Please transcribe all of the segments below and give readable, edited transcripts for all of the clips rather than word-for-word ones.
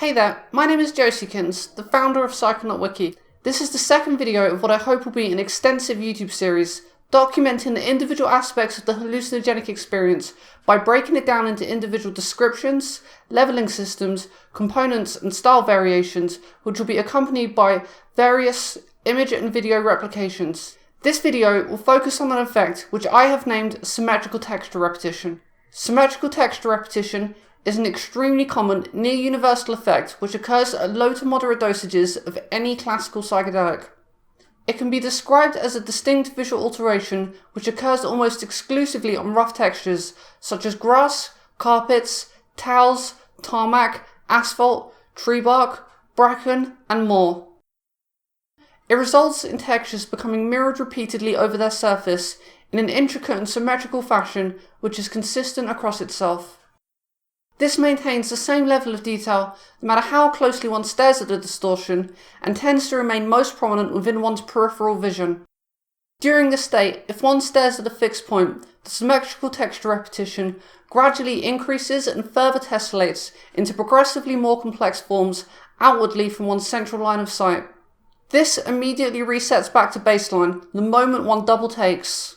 Hey there, my name is Josiekins, the founder of Psychonaut-Wiki. This is the second video of what I hope will be an extensive YouTube series, documenting the individual aspects of the hallucinogenic experience by breaking it down into individual descriptions, leveling systems, components and style variations, which will be accompanied by various image and video replications. This video will focus on an effect which I have named symmetrical texture repetition. Symmetrical texture repetition is an extremely common near-universal effect which occurs at low to moderate dosages of any classical psychedelic. It can be described as a distinct visual alteration which occurs almost exclusively on rough textures such as grass, carpets, towels, tarmac, asphalt, tree bark, bracken, and more. It results in textures becoming mirrored repeatedly over their surface in an intricate and symmetrical fashion which is consistent across itself. This maintains the same level of detail no matter how closely one stares at the distortion and tends to remain most prominent within one's peripheral vision. During this state, if one stares at a fixed point, the symmetrical texture repetition gradually increases and further tessellates into progressively more complex forms outwardly from one's central line of sight. This immediately resets back to baseline the moment one double takes.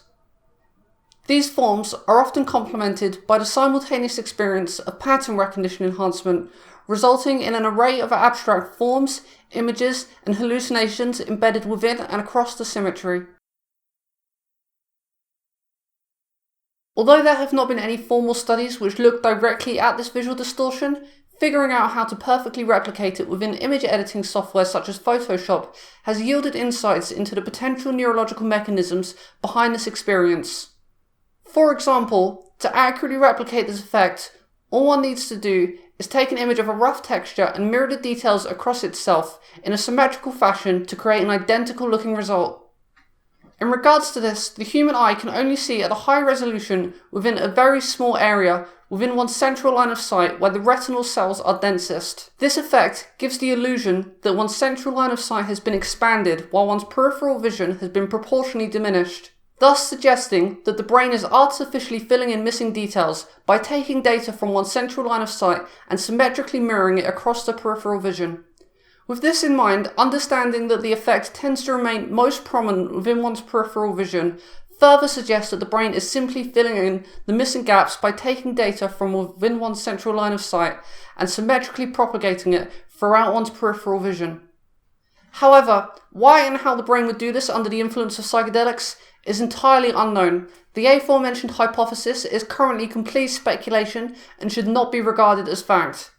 These forms are often complemented by the simultaneous experience of pattern recognition enhancement, resulting in an array of abstract forms, images, and hallucinations embedded within and across the symmetry. Although there have not been any formal studies which look directly at this visual distortion, figuring out how to perfectly replicate it within image editing software such as Photoshop has yielded insights into the potential neurological mechanisms behind this experience. For example, to accurately replicate this effect, all one needs to do is take an image of a rough texture and mirror the details across itself in a symmetrical fashion to create an identical looking result. In regards to this, the human eye can only see at a high resolution within a very small area within one's central line of sight where the retinal cells are densest. This effect gives the illusion that one's central line of sight has been expanded while one's peripheral vision has been proportionally diminished, thus suggesting that the brain is artificially filling in missing details by taking data from one's central line of sight and symmetrically mirroring it across the peripheral vision. With this in mind, understanding that the effect tends to remain most prominent within one's peripheral vision further suggests that the brain is simply filling in the missing gaps by taking data from within one's central line of sight and symmetrically propagating it throughout one's peripheral vision. However, why and how the brain would do this under the influence of psychedelics is entirely unknown. The aforementioned hypothesis is currently complete speculation and should not be regarded as fact.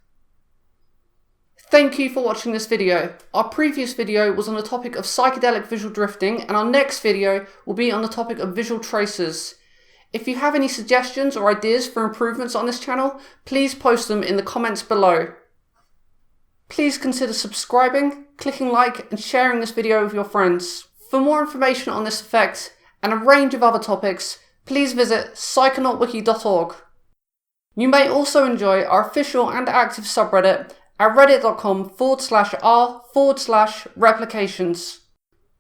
Thank you for watching this video. Our previous video was on the topic of psychedelic visual drifting, and our next video will be on the topic of visual tracers. If you have any suggestions or ideas for improvements on this channel, please post them in the comments below. Please consider subscribing, clicking like, and sharing this video with your friends. For more information on this effect and a range of other topics, please visit psychonautwiki.org. You may also enjoy our official and active subreddit at reddit.com/r/replications.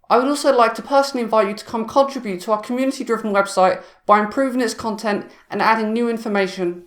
I would also like to personally invite you to come contribute to our community-driven website by improving its content and adding new information.